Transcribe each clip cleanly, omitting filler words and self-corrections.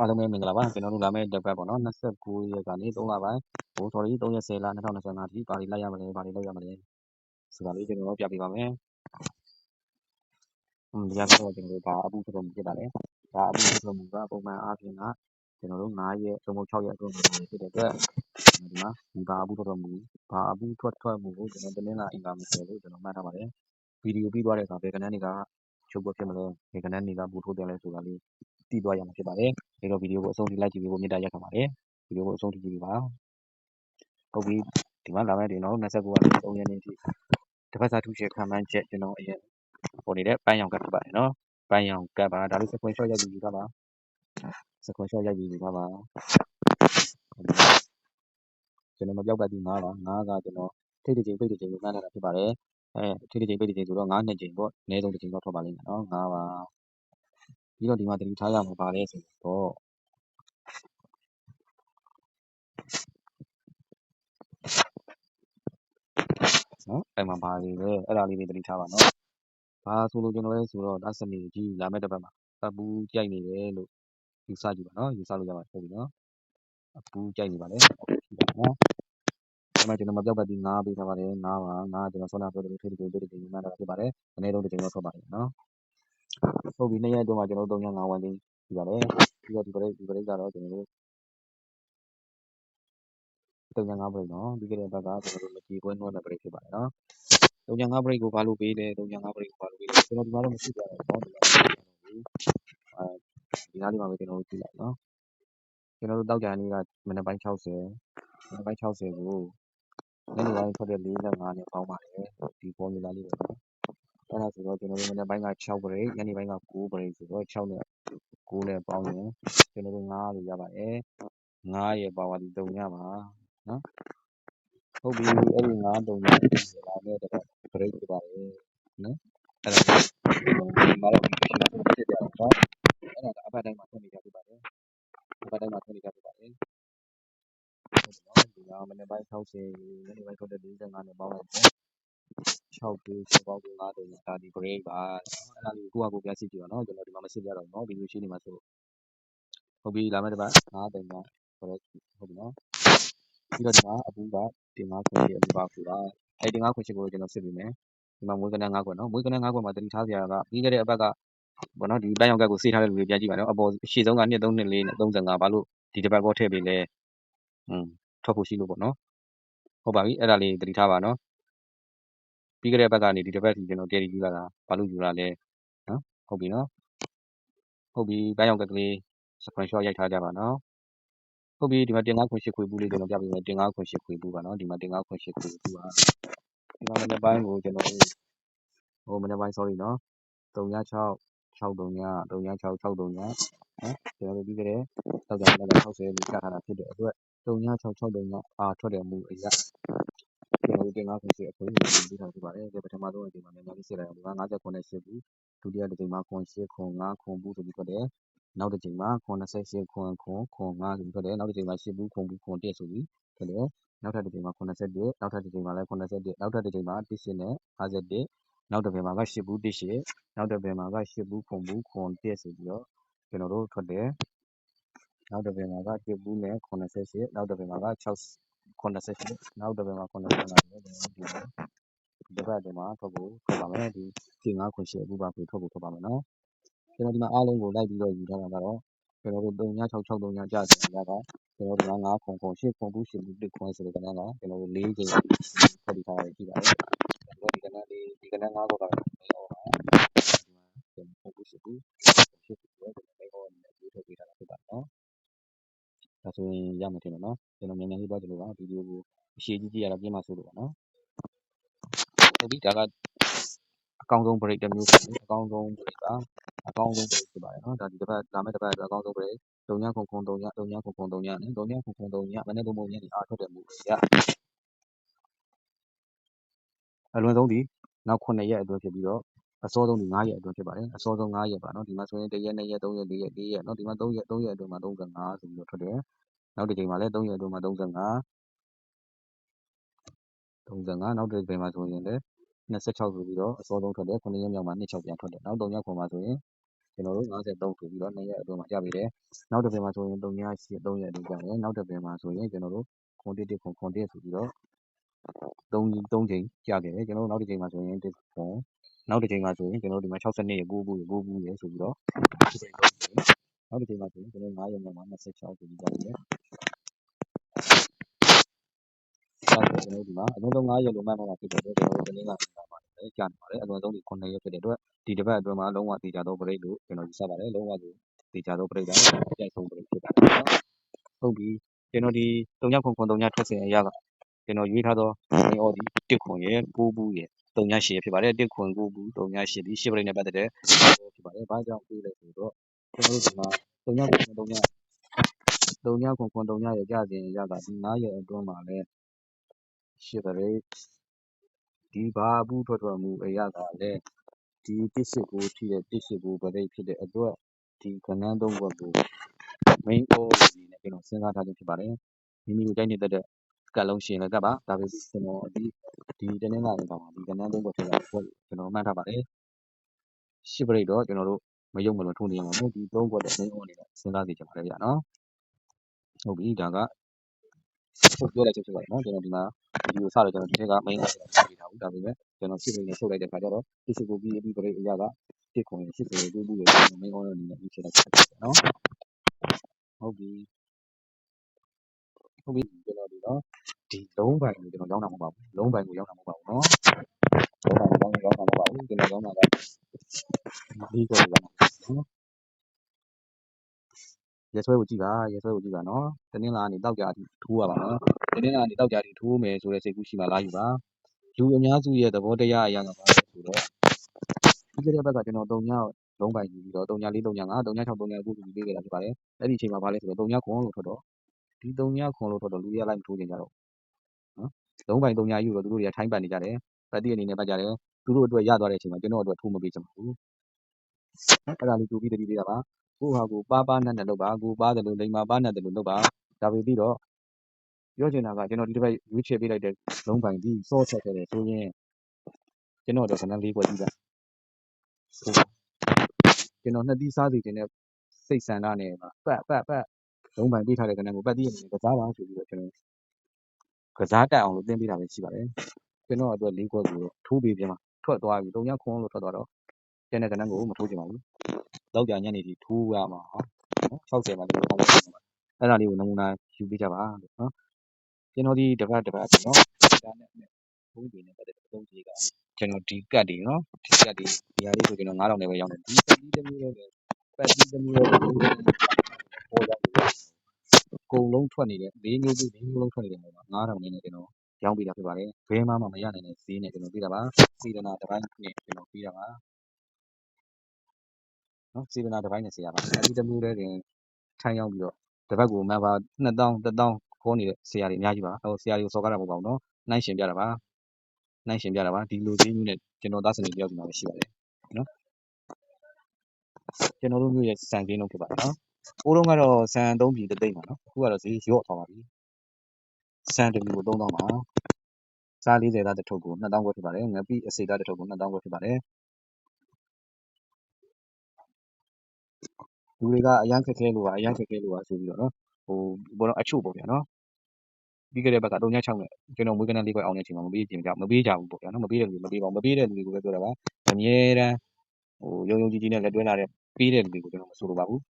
အားလုံးပဲမင်္ဂလာပါကျွန်တော်တို့လာမယ့်တစ်ပတ်ပေါ့နော်29ရက်ကနေ3လပိုင်းsorry 3ရက်10လ2025ထိပါလီလိုက်ရမလဲပါလီလိုက်ရမလဲဆိုတာလေးကျွန်တော်တို့ပြပြပါမယ်ဒီကတော့ကျွန်တော်တို့ဒါအပူထွက်တော်မူဖြစ်ပါတယ်ဒါအပူထွက်တော်မူကပုံမှန်အားဖြင့်ကကျွန်တော်တို့9ရက်6ရက်အတွင်းဖြစ်တဲ့အတွက်ဒီမှာဒီဘာအပူထွက်တော်မူဘာအပူထွက်မှုကိုကျွန်တော်တင်းလာအင်္ဂါမစဲလို့ကျွန်တော်မှတ်ထားပါတယ်ဗီဒီယိုပြီးသွားတဲ့အခါဘယ်ကဏ္ဍတွေကချုပ်ပွက်ဖြစ်မလဲဘယ်ကဏ္ဍတွေကပူထိုးတယ်လဲဆိုတာလေးတည်သွားရမှာဖြစ်ပါတယ်ဒီတော့ဗီဒီယိုကိုအဆုံးထိလိုက်ကြည့်ပြီးကိုမြတ်တာရက်ခံပါတယ်ဗီဒီယိုကိုအဆုံးထိကြည့်ပြီးပါဟုတ်ပြီဒီမှာလာမယ့်ဒီတော့29ကနေ3ရက်နေ့ထိတစ်ဖက်စာထုရှယ်ခံမှန်းချက်ကျွန်တော်အရင်ပေါ်နေတဲ့ပန်းရောင်ကတ်ဖြစ်ပါတယ်နော်ပန်းရောင်ကတ်ပါဒါလေးစကွန်ရှော့ရိုက်ပြီးယူထားပါစကွန်ရှော့ရိုက်ပြီးယူထားပါကျွန်တော်မပြောက်ပတ်ပြီး9ပါ9ကကျွန်တော်ထိတ်တစ်ချိန်ပိတ်တစ်ချိန်ကိုမှန်းထားတာဖြစ်ပါတယ်ထိတ်တစ်ချိန်ပိတ်တစ်ချိန်ဆိုတော့9နှစ်ချိန်ပေါ့အနည်းဆုံးတစ်ချိန်တော့ထွက်ပါလိမ့်မယ်နော်9ပါပြီးတော့ဒီမှာတတိထားရမှာပါလဲဆိုတော့နော်အဲ့မှာပါလေပဲအဲ့ဒါလေးတွေတတိထားပါနော်ဘာဆိုလို့ကျွန်တော်လဲဆိုတော့ဒါစနေကြီးလာမယ့်တစ်ပတ်မှာအပူကြိုက်နေတယ်လို့ယူဆကြည့်ပါနော်ယူဆလို့ရမှာဟုတ်ပြီနော်အပူကြိုက်နေပါလေဟုတ်ပြီနော်ဒီမှာကျွန်တော်မပြောက်ပတ်ပြီး9ပေးထားပါတယ်9ပါ9ကျွန်တော်ဆောနာပြောတယ်ထိတ်ထိတ်မှန်းတာဖြစ်ပါတယ်အနည်းဆုံးတစ်ချိန်တော့ထွက်ပါတယ်နော်ဟုတ်ပြီ2ရက်အတွင်းမှာကျွန်တော်တို့305ဝန်းသိပြီးပါတယ်ပြီးတော့ဒီပရိတ်ကတော့ကျွန်တော်တို့305ပရိတ်နော်ပြီးခဲ့တဲ့ဘက်ကကျွန်တော်တို့မကြီးပွဲနှွှဲမဲ့ပရိတ်ဖြစ်ပါတယ်နော်305ပရိတ်ကိုဘာလို့ပေးလဲ305ပရိတ်ကိုဘာလို့ပေးလဲကျွန်တော်ဒီမှာတော့မရှိကြတော့ဘူးဒီနားလေးမှာပဲကျွန်တော်တို့ကြည့်လိုက်နော်ကျွန်တော်တို့တောက်ကြနေ့ကမနက်ပိုင်း60မနက်ပိုင်း60ကိုညနေပိုင်းထွက်တဲ့45နဲ့ပေါင်းပါတယ်ဒီပေါ်မြူလာလေးပဲနော်အဲ့ဒါဆိုတော့ကျွန်တော်တို့မနက်ပိုင်းက6ပရိတ်ညနေပိုင်းက9ပရိတ်ဆိုတော့6နဲ့9နဲ့ပေါင်းရင်ကျွန်တော်တို့9လို့ရပါတယ်9ရဲ့ပါဝါဒီ3ညပါနော်ဟုတ်ပြီအဲ့ဒီ9 3ညလာတဲ့တော့ပရိတ်ဖြစ်ပါတယ်နော်အဲ့ဒါဒီမှာတော့ဖြစ်ကြအောင်နော်အဲ့ဒါကအဖက်တိုင်းမှာထွက်နေကြဖြစ်ပါတယ်အဖက်တိုင်းမှာထွက်နေကြဖြစ်ပါတယ်ဟုတ်ပြီနော်ဒီကမနေ့ပိုင်း60ညနေပိုင်းထွက်တဲ့45နဲ့ပေါင်းလိုက်တယ်6ပြီး6ပေါင်း9 3ဒါဒီ break ပါအဲ့ဒါလေးကိုကိုပြစစ်ကြည့်ပါနော်ကျွန်တော်ဒီမှာမစစ်ကြတော့ဘူးနော်ဗီဒီယိုရှင်းနေမှာဆိုဟုတ်ပြီလာမယ့်တစ်ပတ်9 3 break ဟုတ်ပြီနော်ပြီးတော့ဒီမှာအပူကတင်9ခွန်ရှိအပူပါဆိုတာအဲ့တင်9ခွန်ရှိကိုကျွန်တော်စစ်ပြီးမယ်ဒီမှာမွေးကနန်း9ခွန်နော်မွေးကနန်း9ခွန်မှာတတိထားစရာကပြီးခဲ့တဲ့အပတ်ကဘောနော်ဒီပန်းရောင်ကတ်ကိုစေးထားတဲ့လူတွေပြန်ကြည့်ပါနော်အပေါ်ရှေ့ဆုံးက2 3 2 4နဲ့35ဘာလို့ဒီတစ်ပတ်ကောထည့်ပေးလဲထွက်ဖို့ရှိလို့ပေါ့နော်ဟုတ်ပါပြီအဲ့ဒါလေးတတိထားပါနော်ပြီးခဲ့တဲ့ဘက်ကနေဒီတစ်ပတ်စီကျွန်တော်တည်တည်ယူလာတာဘာလို့ယူလာလဲနော်ဟုတ်ပြီနော်ဟုတ်ပြီပန်းရောင်ကတ်ကလေးစကွန်ရှော့ရိုက်ထားကြပါနော်ဟုတ်ပြီဒီမှာတင်9ခွန်8ခွေဘူးလေးကျွန်တော်ပြပေးမယ်တင်9ခွန်8ခွေဘူးပါနော်ဒီမှာတင်9ခွန်8ခွေဘူးပါဒီမှာမနေ့ပိုင်းကိုကျွန်တော်မနေ့ပိုင်း sorry နော်36 63ည36 63ညနော်ကျွန်တော်တို့ပြီးခဲ့တဲ့တောက်ကြတဲ့60လို့ချထားတာဖြစ်တဲ့အတွက်36 63ညထွက်တယ်မူအရာကျွန်တော်တို့တင်9ခွန်8အခွေပြီးထားဖြစ်ပါတယ်ပထမဆုံးအချိန်မှာများများလေးစစ်လိုက်အောင်59နဲ့8ဘူးဒုတိယတစ်ချိန်မှာခွန်8ခွန်5ခွန်ဘူးဆိုပြီးထွက်တယ်နောက်တစ်ချိန်မှာခွန်28ခွန်5ဆိုပြီးထွက်တယ်နောက်တစ်ချိန်မှာ8ဘူးခွန်ဘူးခွန်1ဆိုပြီးထွက်တယ်နောက်ထပ်တစ်ချိန်မှာ81နောက်ထပ်တစ်ချိန်မှာလည်း81နောက်ထပ်တစ်ချိန်မှာ18နဲ့51နောက်တစ်ပင်မှာက8ဘူး18နောက်တစ်ပင်မှာက8ဘူးခွန်1ဆိုပြီးတော့ကျွန်တော်တို့ထွက်တယ်နောက်တစ်ပင်မှာက8ဘူးနဲ့88နောက်တစ်ပင်မှာက88နောက်တစ်ပင်မှာ85နဲ့ဒီတစ်ပတ်အတွင်းမှာထွက်ပါမယ်ဒီ9ခွန်8ဘူးပါပြီးထွက်ပါမယ်နော်ကျွန်တော်ဒီမှာအားလုံးကိုလိုက်ပြီးတော့ယူထားတာကတော့ကျွန်တော်တို့3ည6 6 3ညကြာစရာကကျွန်တော်တို့9ခွန်8ခွန်ဘူး8ဘူး1ခွန်ဆိုတဲ့ကဏ္ဍကကျွန်တော်တို့4ချိန်ထပ်ပြီးထားရရှိပါတယ်ဒီကဏ္ဍလေးဒီကဏ္ဍ9ခုကတော့ကျွန်တော်ခွန်ဘူး8ဘူး8ဘူးပဲကျွန်တော်ဟောနေပြီးထုတ်ပေးထားတာဖြစ်ပါတယ်နော်ဒါဆိုရင်ရမှာတင်တယ်နော်ကျွန်တော်မြန်မြန်လေးသွားကြလို့ပါဗီဒီယိုကိုအရှိကြီးကြည့်ရတာပြင်မှာဆိုလို့ပါနော်ဟုတ်ပြီဒါကအကောင်းဆုံး break တစ်မျိုးဖြစ်တယ်အကောင်းဆုံး break ကအကောင်းဆုံး break ဖြစ်ပါတယ်နော်ဒါဒီတစ်ပတ်လာမယ့်တစ်ပတ်အတွက်အကောင်းဆုံး break 3ညခွန်3ည3ညခွန်3ညနဲ့3ညခွန်3ညမနေ့ကပုံညနေအားထွက်တယ်မှုရအလွန်ဆုံးဒီနောက်9ရက်အတွင်းဖြစ်ပြီးတော့အစောဆုံးဒီ9ရက်အတွင်းဖြစ်ပါတယ်အစောဆုံး9ရက်ပါနော်ဒီမှာဆိုရင်1ရက်2ရက်3ရက်4ရက်4ရက်နော်ဒီမှာ3ရက်အတွင်းမှာ35ဆိုပြီးတော့ထွက်တယ်နောက်တစ်ချိန်မှာလည်း3ရက်အတွင်းမှာ35နောက်တစ်ချိန်မှာဆိုရင်လည်း26ဆိုပြီးတော့အစောဆုံးထွက်တယ်9ရက်မြောက်မှာ26ပြန်ထွက်တယ်နောက်3ရက်ခွန်မှာဆိုရင် ကျွန်တော်တို့53ဆိုပြီးတော့2ရက်အတွင်းမှာရပြီတယ်နောက်တစ်ပင်မှာဆိုရင်3ရက်ရှိ3ရက်အတွင်းကြတယ်နောက်တစ်ပင်မှာဆိုရင်ကျွန်တော်တို့ခွန်1ခွန်1ဆိုပြီးတော့3ချိန်ကြာခဲ့တယ်ကျွန်တော်တို့နောက်တစ်ချိန်မှာဆိုရင်1ခွန်နောက်တစ်ချိန်မှာဆိုရင်ကျွန်တော်တို့ဒီမှာ62ရ9ဘူးရ9ဘူးရဆိုပြီးတော့နောက်တစ်ချိန်မှာဆိုရင်ကျွန်တော်9ရက်မှာ26ဆိုပြီးကြာတယ်ကျွန်တော်တို့ဒီမှာအလုံးစုံ9ရက်လုံးမှတ်ထားတာဖြစ်တဲ့အတွက်ကျွန်တော်တို့တင်းကကြာနေပါတယ်အလုံးစုံဒီ9ရက်ဖြစ်တဲ့အတွက်ဒီတစ်ပတ်အတွင်းမှာလုံးဝတည်ကြတော့ပြိတ်လို့ကျွန်တော်ယူဆပါတယ်လုံးဝဆိုတည်ကြတော့ပြိတ်တာအကျိုက်ဆုံးပြိတ်ဖြစ်တာဟုတ်ပြီကျွန်တော်ဒီ3ခွန်3ထွက်စဉ်အရာကကျွန်တော်ရွေးထားသောမင်းအော်ဒီ1ခွန်ရဲ့9ဘူးရဲ့3ရှည်ဖြစ်ပါတယ်1ခွန်9ဘူး3ရှည်ဒီ10ပြိတ်နဲ့ပတ်သက်တဲ့ဖြစ်ပါတယ်ဘာကြောင့်ပြေးလဲဆိုတော့ကျွန်တော်တို့ဒီမှာ3ခွန်3ရဲ့ကြာစဉ်အရာကဒီ9ရက်အတွင်းမှာလည်း10ပြိတ်ဒီဘာဘူးထွက်မှုအရာကလည်းဒီ189ထိတဲ့189ပြိတ်ဖြစ်တဲ့အတွက်ဒီကဏ္ဍ3ဘက်ကို main all အနေနဲ့ကျွန်တော်စဉ်းစားထားခြင်းဖြစ်ပါတယ်မိမိကိုကြိုက်နေတဲ့ကတ်လုံးရှင်လည်းကတ်ပါဒါပေမဲ့ကျွန်တော်ဒီတင်းင်းလာတဲ့ကောင်ဒီကဏ္ဍ3ဘက်ဖြစ်တာကျွန်တော်မှတ်ထားပါတယ်10ပြိတ်တော့ကျွန်တော်တို့မယုံမလွန်ထိုးနေရမှာမဟုတ်ဒီ3ဘက်တဲ့ main all အနေနဲ့စဉ်းစားကြည့်ချင်ပါတယ်ဗျာနော်ဟုတ်ပြီဒါကထုတ်ပြောလိုက်ချက်ဖြစ်ပါတယ်နော်ကျွန်တော်ဒီမှာဗီဒီယိုစတော့ကျွန်တော်ဒီထက်က main all ကိုပြထားဘူးဒါပေမဲ့ကျွန်တော်10ပြိတ်နဲ့ထုတ်လိုက်တဲ့ခါကျတော့189ပြီးအပြီးပြိတ်အရာက1ခွန်80ကိုဘူးရဲ့ main all အနေနဲ့ဒီချက်လိုက်ဖြစ်ပါတယ်နော်ဟုတ်ပြီကျွန်တော်ဒီနော်ဒီလုံးပိုင်ကိုကျွန်တော်ရောက်တာမဟုတ်ပါဘူးလုံးပိုင်ကိုရောက်တာမဟုတ်ပါဘူးနော်လုံးပိုင်ကိုရောက်တာမဟုတ်ပါဘူးကျွန်တော်ရောက်တာကဒီကိုရောက်တာနော်ရဆွဲကိုကြည့်ပါနော်တင်းင်းလာကနေတောက်ကြအထိထိုးရပါမယ်တင်းင်းလာကနေတောက်ကြအထိထိုးမယ်ဆိုတဲ့စိတ်ကူးရှိမှလာယူပါလူအများစုရဲ့သဘောတရားအရာကဘာလဲဆိုတော့ဒီကလေးဘက်ကကျွန်တော်3ညလုံးပိုင်ယူပြီးတော့3ည4 3ည5 3ည6 3ည9ကိုပေးခဲ့တာဖြစ်ပါတယ်အဲ့ဒီအချိန်မှာဘာလဲဆိုတော့3ညခွန်လို့ထွက်တော့ဒီ3ညခွန်လို့ထွက်တော့လူတွေကလိုက်မထိုးကြကြတော့နော်လုံးပိုင်3ညယူတော့သူတို့တွေကထိုင်းပတ်နေကြတယ်ပတ်တိအနေနဲ့ပတ်ကြတယ်သူတို့အတွက်ရသွားတဲ့အချိန်မှာကျွန်တော်အတွက်ထိုးမပေးချင်ပါဘူးအဲ့ဒါလေးတူပြီးတတိပေးတာပါကိုဟာကိုပါနတ်နဲ့လုပ်ပါကိုပါတယ်လို့လိမ္မာပါနတ်တယ်လို့လုပ်ပါဒါပေပြီးတော့ပြောချင်တာကကျွန်တော်ဒီတစ်ပတ်ရွေးချယ်ပေးလိုက်တဲ့လုံးပိုင်ဒီစောချက်ခဲ့တယ်ဆိုရင်ကျွန်တော်တော့ခဏလေးပွဲကြည့်တာကျွန်တော်နှစ်သီးစားစီခြင်းနဲ့စိတ်ဆန္ဒနဲ့ပတ်လုံးပိုင်ပေးထားတဲ့ကဏ္ဍကိုပတ်တိအနေနဲ့ကစားပါဆိုပြီးတော့ကျွန်တော်ကစားတတ်အောင်လို့သင်ပေးတာပဲရှိပါတယ်ကျွန်တော်အတွက်၄ခွက်ကိုထိုးပေးပြန်မှာထွက်သွားပြီ3ညခွန်လို့ထွက်သွားတော့ကျန်တဲ့ကဏ္ဍကိုမထိုးချင်ပါဘူးလောက်ကြညနေကြီးထိုးရမှာနော်60မှာကျွန်တော်ပေါင်းပေးမှာအဲ့ဒါလေးကိုနမူနာယူပေးကြပါနော်ကျွန်တော်ဒီတစ်ပတ်နော်ဒါနဲ့ဘုံတွေနဲ့ပတ်သက်တဲ့သုံးကြီးကကျွန်တော်ဒီကတ်တွေနော်ဒီကတ်တွေဒီဟာလေးကိုကျွန်တော်9000နဲ့ပဲရောင်းတယ်ဒီပတ်ပြီးတစ်မျိုးလေးပတ်ပြီးတစ်မျိုးလေးပေါ်လာတယ်ကုံလုံးထွက်နေတဲ့၄မျိုးလုံးထွက်နေတဲ့ပုံမှာ9000နဲ့ကျွန်တော်ရောင်းပေးတာဖြစ်ပါတယ်ဘယ်မှမရနိုင်တဲ့ဈေးနဲ့ကျွန်တော်ပေးတာပါစေတနာတစ်ပိုင်းနဲ့ကျွန်တော်ပေးတာပါနော်စေတနာတစ်ပိုင်းနဲ့ဆရာပါအဲဒီတစ်မျိုးလေးတင်ထိုင်ရောက်ပြီးတော့တစ်ပတ်ကိုမှန်ပါ2000 1000ခေါ်နေတဲ့ဆရာတွေအများကြီးပါဟိုဆရာတွေကိုစော်ကားတာမဟုတ်ပါဘူးနော်နှိုင်းရှင်ပြတာပါဒီလိုဈေးမျိုးနဲ့ကျွန်တော်သားစနေတယောက်ဒီမှာပဲရှိပါတယ်နော်ကျွန်တော်တို့မျိုးရဲ့စံဈေးနှုန်းဖြစ်ပါတယ်နော်အိုးလုံးကတော့စံ3ပြည်3သိန်းပါနော်အခုကတော့ဈေးရော့သွားပါပြီစံတစ်ပြည်ကို3000ပါစား40သားတစ်ထုပ်ကို2000ခွဲဖြစ်ပါတယ်ငပိအစိသားတစ်ထုပ်ကို2000ခွဲဖြစ်ပါတယ်လူတွေကအရန်ခက်ခဲလို့ပါဆိုပြီးတော့နော်ဟိုဘောတော့အချို့ပေါ့ဗျာနော်ပြီးခဲ့တဲ့ဘက်က3ည6နဲ့ကျွန်တော်မွေးကနန်းလေးခွဲအောင်တဲ့အချိန်မှာမပေးကြဘူးပေါ့ဗျာနော်မပေးတဲ့လူတွေမပေးပါဘူးမပေးတဲ့လူတွေကိုပဲပြောတာပါအမြဲတမ်းဟိုယုံကြည်နဲ့လက်တွဲလာတဲ့ပေးတဲ့လူတွေကိုကျွန်တော်မဆိုလိုပါဘူး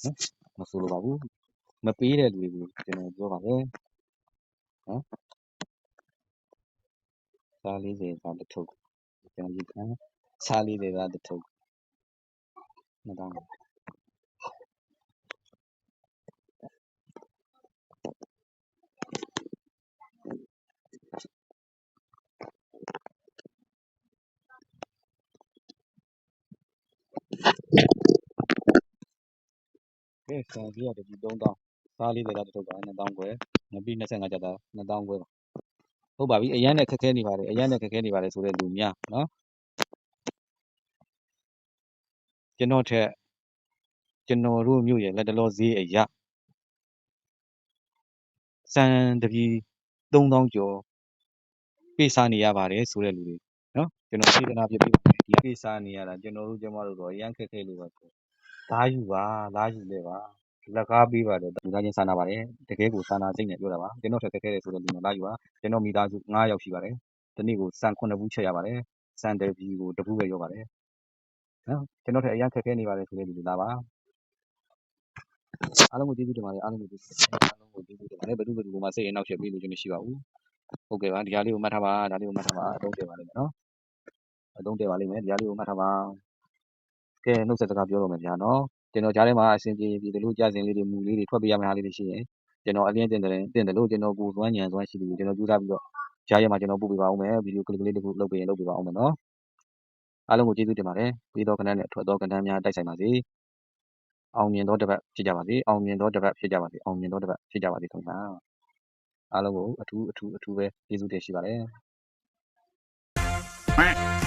နော်မဆိုလိုပါဘူးမပေးတဲ့လူတွေကိုကျွန်တော်ပြောပါမယ်နော်စား40သားတစ်ထုပ်ကျွန်တော်ဒီကစား40သားတစ်ထုပ်2000ကဲဆန်ကြီးရတယ်ဒီ3000စား40သားတစ်ထုပ်က2000ခွဲငပိ25ကျပ်သား2000ခွဲပါဟုတ်ပါပြီအရန်နဲ့ခက်ခဲနေပါတယ်ဆိုတဲ့လူများနော်ကျွန်တော်ထက်ကျွန်တော်တို့မြို့ရဲ့လက်တလောဈေးအရာစံတပြည်3000ကျော်ပေးစားနေရပါတယ်ဆိုတဲ့လူတွေနော်ကျွန်တော်စေတနာပြပေးပါမယ် ဒီကိစ္စနေရတာကျွန်တော်တို့ကျမတို့တော့အရန်ခက်ခဲလို့ပါလာယူပါလာယူလေပါလက်ကားပေးပါတယ်လူသားချင်းစာနာပါတယ်တကယ်ကိုစာနာစိတ်နဲ့ပြောတာပါကျွန်တော်ထက်ခက်ခဲတယ်ဆိုတဲ့လူမျိုးလာယူပါကျွန်တော်မိသားစု9ယောက်ရှိပါတယ်ဒီနေ့ကိုစံ9ဘူးချက်ရပါတယ်စံတယ်ဘီကိုတဘူးပဲရောပါတယ်နော်ကျွန်တော်ထက်အရန်ခက်ခဲနေပါတယ်ဆိုတဲ့လူတွေလာပါအားလုံးကိုကျေးဇူးတင်ပါတယ်အားလုံးကိုကျေးဇူးတင်ပါတယ်အားလုံးကိုကျေးဇူးတင်ပါတယ်ဘယ်သူမှစိတ်အနှောက်အယှက်ပေးလို့ခြင်းမရှိပါဘူးဟုတ်ကဲ့ပါဒီဟာလေးကိုမှတ်ထားပါဒါလေးကိုမှတ်ထားပါအသုံးတည့်ပါလိမ့်မယ်နော်အသုံးတည့်ပါလိမ့်မယ်ဒီဟာလေးကိုမှတ်ထားပါကဲနှုတ်ဆက်စကားပြောတော့မယ်ဗျာနော်ကျွန်တော်ကြားထဲမှာအစဉ်ပြေပြည်လို့ကြားစဉ်လေးတွေမူလေးတွေထွက်ပေးရမယ့်ဟာလေးတွေရှိရင်ကျွန်တော်အလင်းတင်တယ်လို့ကျွန်တော်ကိုယ်စွမ်းညံစွမ်းရှိလို့ကျွန်တော်ကြိုးစားပြီးတော့ကြားရမှာကျွန်တော်ပို့ပေးပါဦးမယ်ဗီဒီယိုကလစ်လေးတစ်ခုလုပ်ပေးရင်လုပ်ပေးပါဦးမယ်နော်အားလုံးကိုကျေးဇူးတင်ပါတယ်ပြီးတော့ကဏ္ဍနဲ့ထွက်တော့ကဏ္ဍများတိုက်ဆိုင်ပါစေအောင်မြင်သောတစ်ပတ်ဖြစ်ကြပါစေအောင်မြင်သောတစ်ပတ်ဖြစ်ကြပါစေအောင်မြင်သောတစ်ပတ်ဖြစ်ကြပါစေခင်ဗျာအားလုံးကိုအထူးပဲကျေးဇူးတင်ရှိပါတယ်